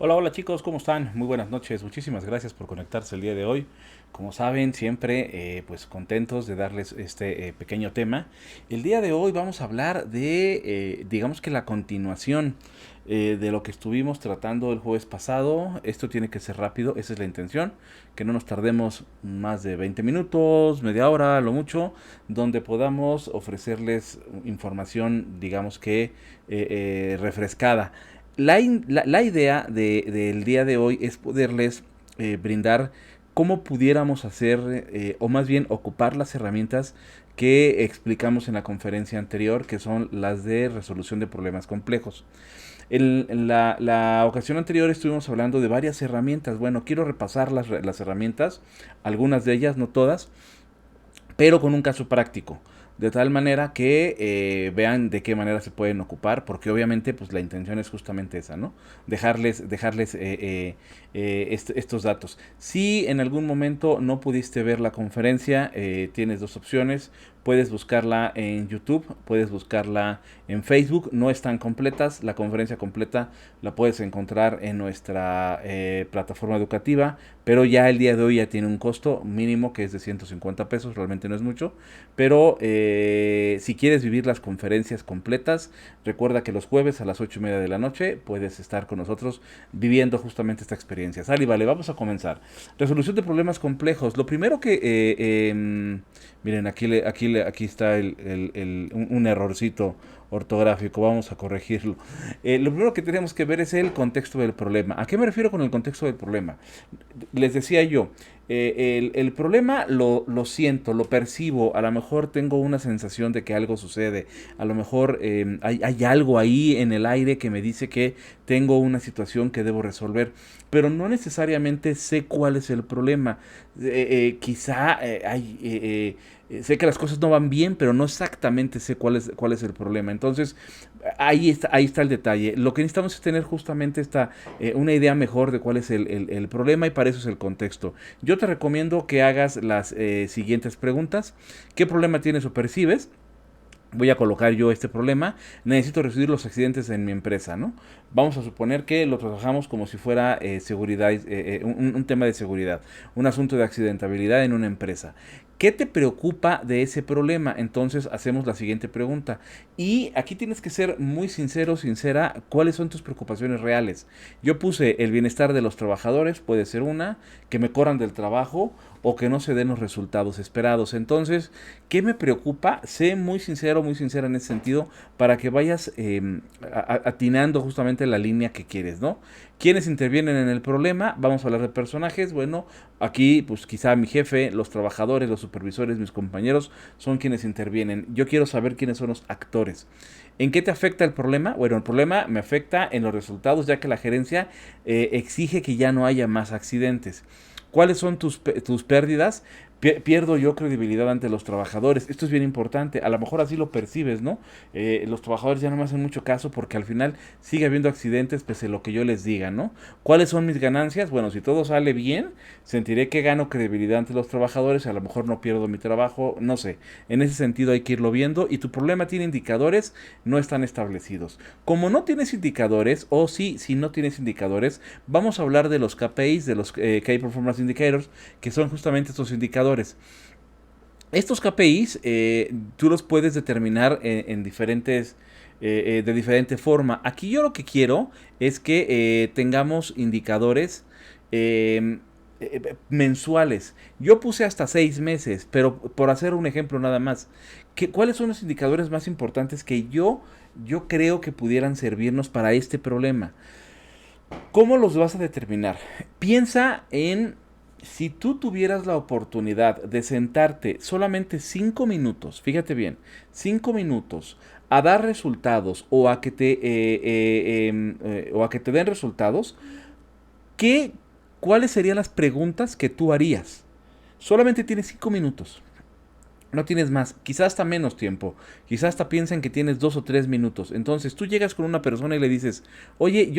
Hola, hola chicos, ¿cómo están? Muy buenas noches, muchísimas gracias por conectarse el día de hoy. Como saben, siempre pues contentos de darles este pequeño tema. El día de hoy vamos a hablar de, digamos que la continuación de lo que estuvimos tratando el jueves pasado. Esto tiene que ser rápido, esa es la intención, que no nos tardemos más de 20 minutos, media hora, lo mucho, donde podamos ofrecerles información, digamos que refrescada. La idea del día de hoy es poderles brindar cómo pudiéramos hacer, o más bien ocupar las herramientas que explicamos en la conferencia anterior, que son las de resolución de problemas complejos. En la ocasión anterior estuvimos hablando de varias herramientas. Bueno, quiero repasar las herramientas, algunas de ellas, no todas, pero con un caso práctico. De tal manera que vean de qué manera se pueden ocupar, porque obviamente pues la intención es justamente esa, ¿no? Dejarles estos datos. Si en algún momento no pudiste ver la conferencia, tienes dos opciones. Puedes buscarla en YouTube, puedes buscarla en Facebook. No están completas. La conferencia completa la puedes encontrar en nuestra plataforma educativa, pero ya el día de hoy ya tiene un costo mínimo que es de 150 pesos. Realmente no es mucho, pero si quieres vivir las conferencias completas, recuerda que los jueves a las 8:30 de la noche puedes estar con nosotros viviendo justamente esta experiencia. Sale, vale, vamos a comenzar. Resolución de problemas complejos. Lo primero que... miren, aquí está un errorcito ortográfico, vamos a corregirlo. Lo primero que tenemos que ver es el contexto del problema. ¿A qué me refiero con el contexto del problema? Les decía yo, el problema lo siento, lo percibo, a lo mejor tengo una sensación de que algo sucede, a lo mejor hay algo ahí en el aire que me dice que tengo una situación que debo resolver, pero no necesariamente sé cuál es el problema. Quizá sé que las cosas no van bien, pero no exactamente sé cuál es el problema. Entonces, ahí está el detalle. Lo que necesitamos es tener justamente una idea mejor de cuál es el problema, y para eso es el contexto. Yo te recomiendo que hagas las siguientes preguntas. ¿Qué problema tienes o percibes? Voy a colocar yo este problema. Necesito reducir los accidentes en mi empresa, ¿no? Vamos a suponer que lo trabajamos como si fuera seguridad, un tema de seguridad, un asunto de accidentabilidad en una empresa. ¿Qué te preocupa de ese problema? Entonces hacemos la siguiente pregunta. Y aquí tienes que ser muy sincero, sincera. ¿Cuáles son tus preocupaciones reales? Yo puse el bienestar de los trabajadores, puede ser una, que me corran del trabajo o que no se den los resultados esperados. Entonces, ¿qué me preocupa? Sé muy sincero, muy sincera en ese sentido, para que vayas atinando justamente la línea que quieres, ¿no? ¿Quiénes intervienen en el problema? Vamos a hablar de personajes. Bueno, aquí pues quizá mi jefe, los trabajadores, los supervisores, mis compañeros son quienes intervienen. Yo quiero saber quiénes son los actores. ¿En qué te afecta el problema? Bueno, el problema me afecta en los resultados, ya que la gerencia exige que ya no haya más accidentes. ¿Cuáles son tus pérdidas? Pierdo yo credibilidad ante los trabajadores. Esto es bien importante. A lo mejor así lo percibes, ¿no? Los trabajadores ya no me hacen mucho caso porque al final sigue habiendo accidentes pese a lo que yo les diga, ¿no? ¿Cuáles son mis ganancias? Bueno, si todo sale bien, sentiré que gano credibilidad ante los trabajadores. A lo mejor no pierdo mi trabajo, no sé. En ese sentido hay que irlo viendo. Y tu problema tiene indicadores, no están establecidos. Como no tienes indicadores, o si no tienes indicadores, vamos a hablar de los KPIs, de los Key Performance Indicators, que son justamente estos indicadores. Estos KPIs tú los puedes determinar en diferentes, de diferente forma. Aquí yo lo que quiero es que tengamos indicadores mensuales. Yo puse hasta 6 meses, pero por hacer un ejemplo nada más. ¿Cuáles son los indicadores más importantes que yo creo que pudieran servirnos para este problema? ¿Cómo los vas a determinar? Piensa en si tú tuvieras la oportunidad de sentarte solamente 5 minutos, fíjate bien, 5 minutos a dar resultados o a que te den resultados, ¿qué, ¿cuáles serían las preguntas que tú harías? Solamente tienes 5 minutos. No tienes más, quizás hasta menos tiempo, quizás hasta piensan que tienes 2 o 3 minutos. Entonces tú llegas con una persona y le dices, oye,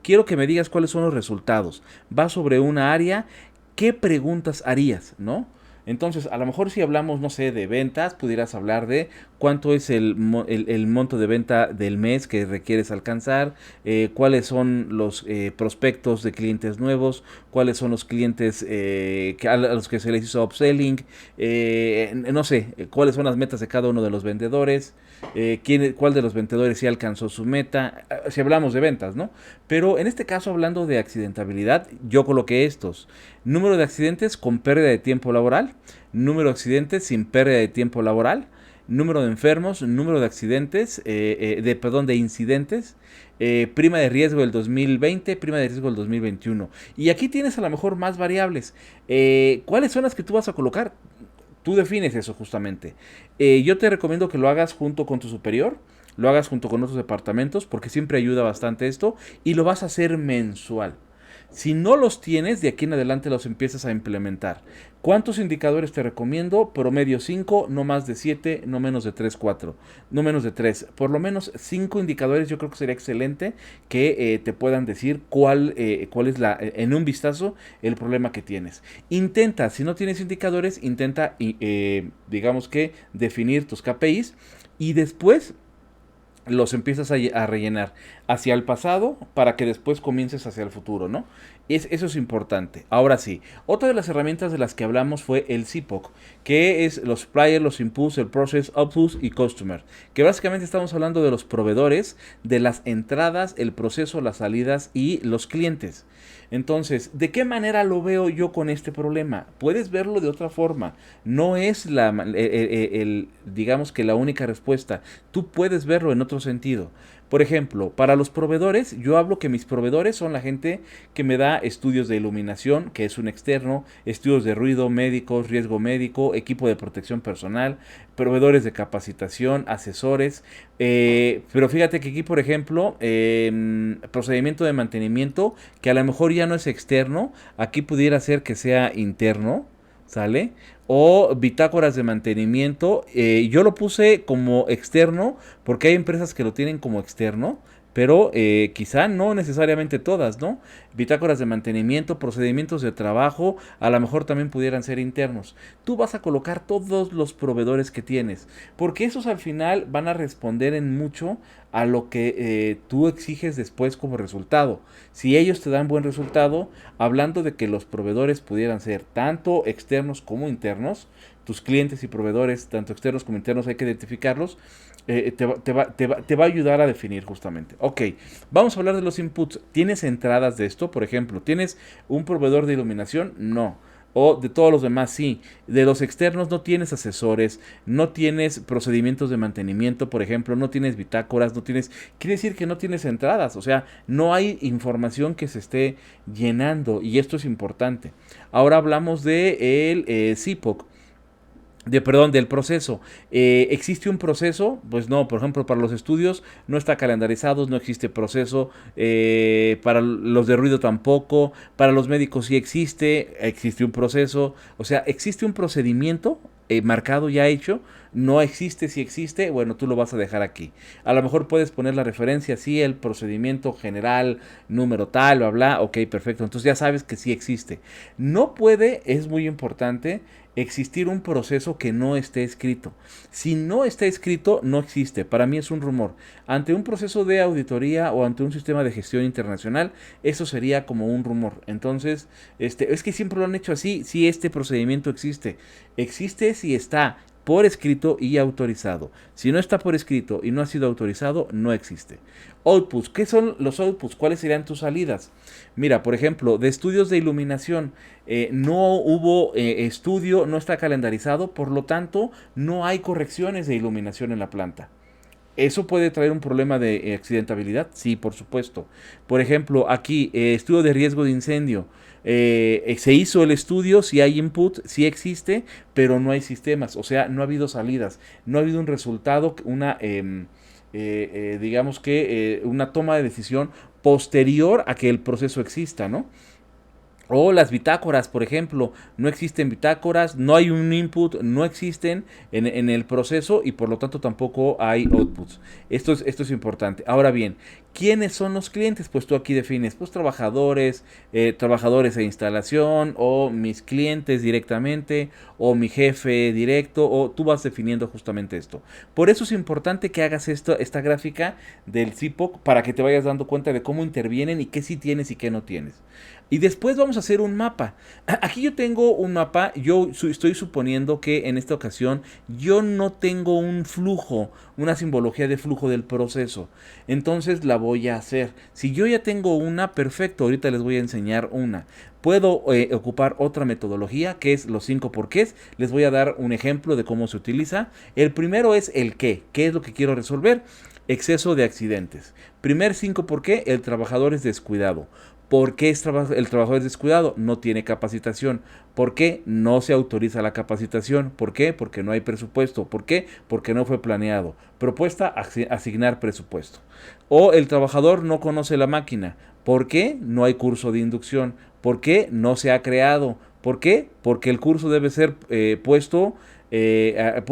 quiero que me digas cuáles son los resultados. Va sobre una área, ¿qué preguntas harías, no? Entonces, a lo mejor si hablamos, no sé, de ventas, pudieras hablar de cuánto es el monto de venta del mes que requieres alcanzar, cuáles son los prospectos de clientes nuevos, cuáles son los clientes a los que se les hizo upselling, no sé, cuáles son las metas de cada uno de los vendedores, cuál de los vendedores sí alcanzó su meta, si hablamos de ventas, ¿no? Pero en este caso, hablando de accidentabilidad, yo coloqué estos: número de accidentes con pérdida de tiempo laboral, número de accidentes sin pérdida de tiempo laboral, número de enfermos, número de accidentes, de incidentes, prima de riesgo del 2020, prima de riesgo del 2021. Y aquí tienes a lo mejor más variables. ¿Cuáles son las que tú vas a colocar? Tú defines eso justamente. Yo te recomiendo que lo hagas junto con tu superior, lo hagas junto con otros departamentos, porque siempre ayuda bastante esto, y lo vas a hacer mensual. Si no los tienes, de aquí en adelante los empiezas a implementar. ¿Cuántos indicadores te recomiendo? Promedio 5, no más de 7, no menos de 3, 4, no menos de 3. Por lo menos 5 indicadores yo creo que sería excelente que te puedan decir cuál es en un vistazo el problema que tienes. Intenta, si no tienes indicadores, intenta digamos que definir tus KPIs y después los empiezas a rellenar hacia el pasado para que después comiences hacia el futuro, ¿no? Eso es importante. Ahora sí, otra de las herramientas de las que hablamos fue el CPOC, que es los suppliers, los inputs, el process, outputs y customer, que básicamente estamos hablando de los proveedores, de las entradas, el proceso, las salidas y los clientes. Entonces, ¿de qué manera lo veo yo con este problema? Puedes verlo de otra forma. No es digamos que la única respuesta. Tú puedes verlo en otro sentido. Por ejemplo, para los proveedores, yo hablo que mis proveedores son la gente que me da estudios de iluminación, que es un externo, estudios de ruido, médicos, riesgo médico, equipo de protección personal, proveedores de capacitación, asesores. Pero fíjate que aquí, por ejemplo, procedimiento de mantenimiento, que a lo mejor ya no es externo, aquí pudiera ser que sea interno, ¿sale? O bitácoras de mantenimiento. Yo lo puse como externo porque hay empresas que lo tienen como externo, pero quizá no necesariamente todas, ¿no? Bitácoras de mantenimiento, procedimientos de trabajo, a lo mejor también pudieran ser internos. Tú vas a colocar todos los proveedores que tienes, porque esos al final van a responder en mucho a lo que tú exiges después como resultado. Si ellos te dan buen resultado, hablando de que los proveedores pudieran ser tanto externos como internos, tus clientes y proveedores, tanto externos como internos, hay que identificarlos, te va a ayudar a definir justamente. Ok, vamos a hablar de los inputs. ¿Tienes entradas de esto? Por ejemplo, ¿tienes un proveedor de iluminación? No. O de todos los demás, sí. De los externos no tienes asesores, no tienes procedimientos de mantenimiento, por ejemplo, no tienes bitácoras, no tienes... Quiere decir que no tienes entradas, o sea, no hay información que se esté llenando y esto es importante. Ahora hablamos de el CPOC. Del proceso. ¿Existe un proceso? Pues no, por ejemplo, para los estudios no está calendarizado, no existe proceso, para los de ruido tampoco, para los médicos sí existe un proceso, o sea, existe un procedimiento marcado ya hecho, no existe, si existe, bueno, tú lo vas a dejar aquí. A lo mejor puedes poner la referencia, sí, el procedimiento general, número tal, bla, bla, ok, perfecto, entonces ya sabes que sí existe. No puede, es muy importante, existir un proceso que no esté escrito. Si no está escrito, no existe. Para mí es un rumor. Ante un proceso de auditoría o ante un sistema de gestión internacional, eso sería como un rumor. Entonces, es que siempre lo han hecho así. Si este procedimiento existe, existe si está por escrito y autorizado. Si no está por escrito y no ha sido autorizado, no existe. Outputs. ¿Qué son los outputs? ¿Cuáles serían tus salidas? Mira, por ejemplo, de estudios de iluminación, no hubo estudio, no está calendarizado, por lo tanto, no hay correcciones de iluminación en la planta. ¿Eso puede traer un problema de accidentabilidad? Sí, por supuesto. Por ejemplo, aquí, estudio de riesgo de incendio. Se hizo el estudio, si hay input, si existe, pero no hay sistemas. O sea, no ha habido salidas, no ha habido un resultado, digamos que una toma de decisión posterior a que el proceso exista, ¿no? O las bitácoras, por ejemplo, no existen bitácoras, no hay un input, no existen en el proceso y por lo tanto tampoco hay outputs. Esto es importante. Ahora bien, ¿quiénes son los clientes? Pues tú aquí defines, pues trabajadores, trabajadores de instalación, o mis clientes directamente, o mi jefe directo, o tú vas definiendo justamente esto. Por eso es importante que hagas esta gráfica del CIPOC para que te vayas dando cuenta de cómo intervienen y qué sí tienes y qué no tienes. Y después vamos a hacer un mapa. Aquí yo tengo un mapa, estoy suponiendo que en esta ocasión yo no tengo un flujo, una simbología de flujo del proceso. Entonces la voy a hacer. Si yo ya tengo una, perfecto, ahorita les voy a enseñar una. Puedo ocupar otra metodología que es los 5 porqués. Les voy a dar un ejemplo de cómo se utiliza. El primero es el qué. ¿Qué es lo que quiero resolver? Exceso de accidentes. Primer 5 por qué, el trabajador es descuidado. ¿Por qué el trabajador es descuidado? No tiene capacitación. ¿Por qué? No se autoriza la capacitación. ¿Por qué? Porque no hay presupuesto. ¿Por qué? Porque no fue planeado. Propuesta, asignar presupuesto. O el trabajador no conoce la máquina. ¿Por qué? No hay curso de inducción. ¿Por qué? No se ha creado. ¿Por qué? Porque el curso debe ser puesto al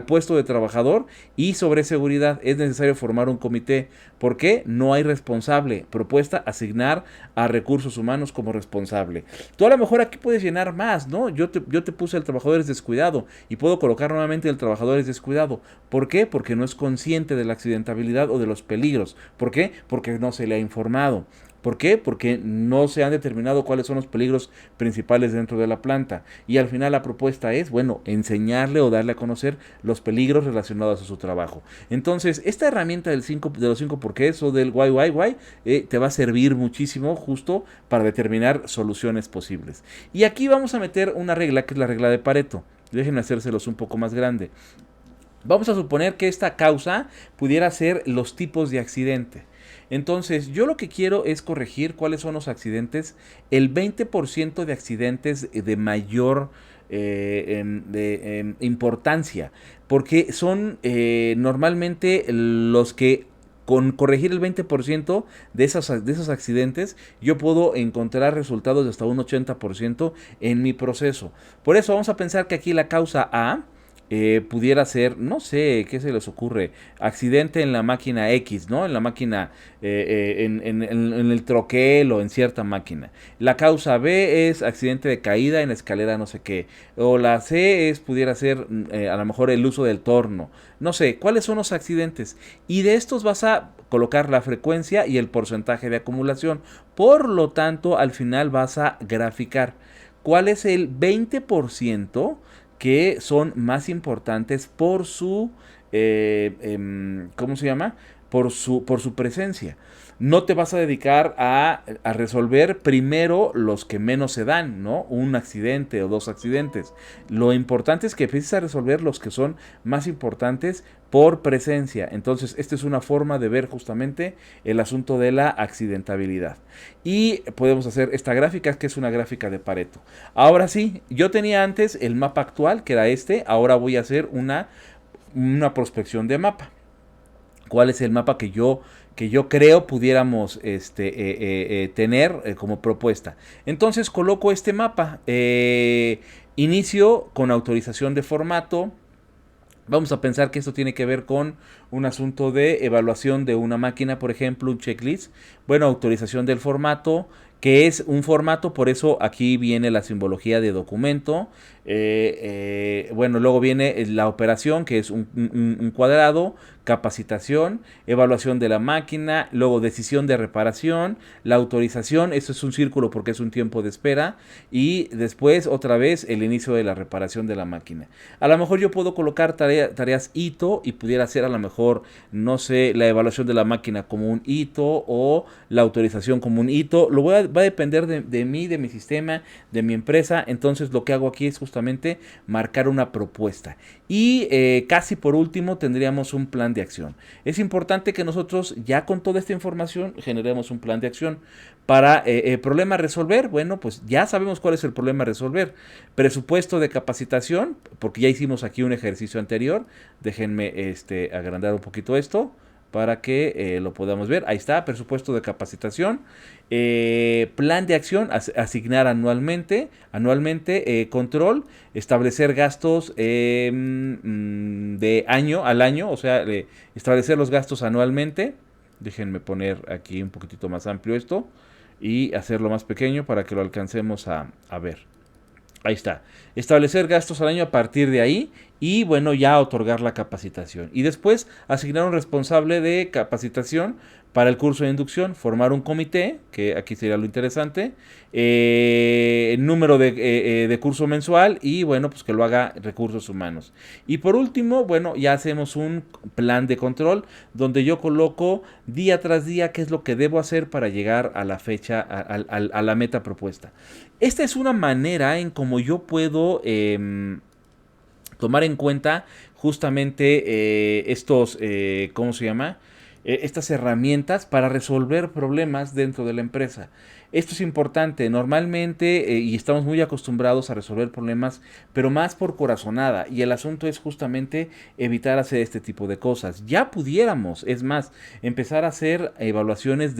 puesto de trabajador, y sobre seguridad es necesario formar un comité. ¿Por qué? No hay responsable. Propuesta, asignar a recursos humanos como responsable. Tú a lo mejor aquí puedes llenar más, ¿no? Yo te puse el trabajador es descuidado y puedo colocar nuevamente el trabajador es descuidado. ¿Por qué? Porque no es consciente de la accidentabilidad o de los peligros. ¿Por qué? Porque no se le ha informado. ¿Por qué? Porque no se han determinado cuáles son los peligros principales dentro de la planta. Y al final la propuesta es, bueno, enseñarle o darle a conocer los peligros relacionados a su trabajo. Entonces, esta herramienta de los 5 porqués o del why, te va a servir muchísimo justo para determinar soluciones posibles. Y aquí vamos a meter una regla que es la regla de Pareto. Déjenme hacérselos un poco más grande. Vamos a suponer que esta causa pudiera ser los tipos de accidente. Entonces, yo lo que quiero es corregir cuáles son los accidentes, el 20% de accidentes de mayor importancia, porque son normalmente los que con corregir el 20% de esos accidentes, yo puedo encontrar resultados de hasta un 80% en mi proceso. Por eso vamos a pensar que aquí la causa A pudiera ser, no sé, ¿qué se les ocurre? Accidente en la máquina X, ¿no? En la máquina, en el troquel o en cierta máquina. La causa B es accidente de caída en la escalera no sé qué. O la C pudiera ser a lo mejor el uso del torno. No sé, ¿cuáles son los accidentes? Y de estos vas a colocar la frecuencia y el porcentaje de acumulación. Por lo tanto, al final vas a graficar cuál es el 20% que son más importantes por su, ¿cómo se llama? Por su presencia. No te vas a dedicar a resolver primero los que menos se dan, ¿no? Un accidente o dos accidentes. Lo importante es que empieces a resolver los que son más importantes por presencia. Entonces, esta es una forma de ver justamente el asunto de la accidentabilidad. Y podemos hacer esta gráfica, que es una gráfica de Pareto. Ahora sí, yo tenía antes el mapa actual, que era este. Ahora voy a hacer una prospección de mapa. ¿Cuál es el mapa que yo creo pudiéramos tener como propuesta? Entonces coloco este mapa. Inicio con autorización de formato. Vamos a pensar que esto tiene que ver con un asunto de evaluación de una máquina, por ejemplo, un checklist. Bueno, autorización del formato, que es un formato, por eso aquí viene la simbología de documento. Bueno, luego viene la operación, que es un cuadrado, capacitación, evaluación de la máquina, luego decisión de reparación, la autorización, esto es un círculo porque es un tiempo de espera, y después otra vez el inicio de la reparación de la máquina. A lo mejor yo puedo colocar tareas hito y pudiera ser a lo mejor, no sé, la evaluación de la máquina como un hito o la autorización como un hito. Va a depender de mí, de mi sistema, de mi empresa. Entonces lo que hago aquí es justamente marcar una propuesta. Y casi por último tendríamos un plan de acción. Es importante que nosotros ya con toda esta información generemos un plan de acción. Para problema a resolver, bueno, pues ya sabemos cuál es el problema a resolver. Presupuesto de capacitación, porque ya hicimos aquí un ejercicio anterior. Déjenme agrandar un poquito esto. para que lo podamos ver. Ahí está, presupuesto de capacitación, plan de acción, asignar anualmente, control, establecer gastos de año al año, o sea, establecer los gastos anualmente. Déjenme poner aquí un poquitito más amplio esto y hacerlo más pequeño para que lo alcancemos a ver. Ahí está. Establecer gastos al año a partir de ahí y bueno, ya otorgar la capacitación. Y después asignar un responsable de capacitación para el curso de inducción, formar un comité, que aquí sería lo interesante, número de curso mensual y bueno, pues que lo haga recursos humanos. Y por último, bueno, ya hacemos un plan de control donde yo coloco día tras día qué es lo que debo hacer para llegar a la fecha, a la meta propuesta. Esta es una manera en cómo yo puedo tomar en cuenta justamente ¿cómo se llama? Estas herramientas para resolver problemas dentro de la empresa. Esto es importante, normalmente, y estamos muy acostumbrados a resolver problemas, pero más por corazonada, y el asunto es justamente evitar hacer este tipo de cosas. Ya pudiéramos, es más, empezar a hacer evaluaciones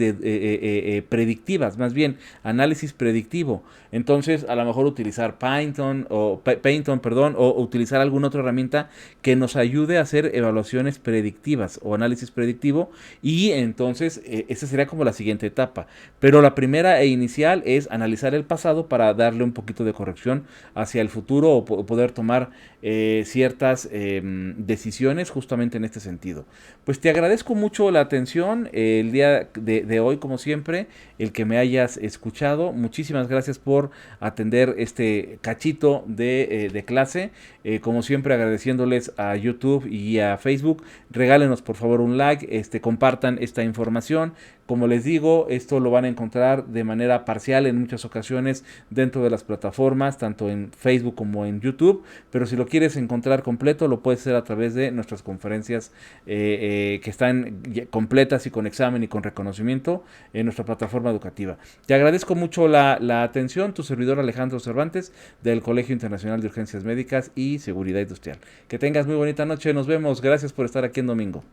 predictivas, más bien, análisis predictivo. Entonces, a lo mejor utilizar Python, o utilizar alguna otra herramienta que nos ayude a hacer evaluaciones predictivas o análisis predictivo, y entonces esa sería como la siguiente etapa. Pero la primera e inicial es analizar el pasado para darle un poquito de corrección hacia el futuro o poder tomar ciertas decisiones justamente en este sentido. Pues te agradezco mucho la atención el día de hoy, como siempre, el que me hayas escuchado. Muchísimas gracias por atender este cachito de clase. Como siempre, agradeciéndoles a YouTube y a Facebook. Regálenos por favor un like, compartan esta información. Como les digo, esto lo van a encontrar de manera parcial en muchas ocasiones dentro de las plataformas, tanto en Facebook como en YouTube, pero si lo quieres encontrar completo, lo puedes hacer a través de nuestras conferencias que están completas y con examen y con reconocimiento en nuestra plataforma educativa. Te agradezco mucho la atención, tu servidor Alejandro Cervantes del Colegio Internacional de Urgencias Médicas y Seguridad Industrial. Que tengas muy bonita noche, nos vemos, gracias por estar aquí en domingo.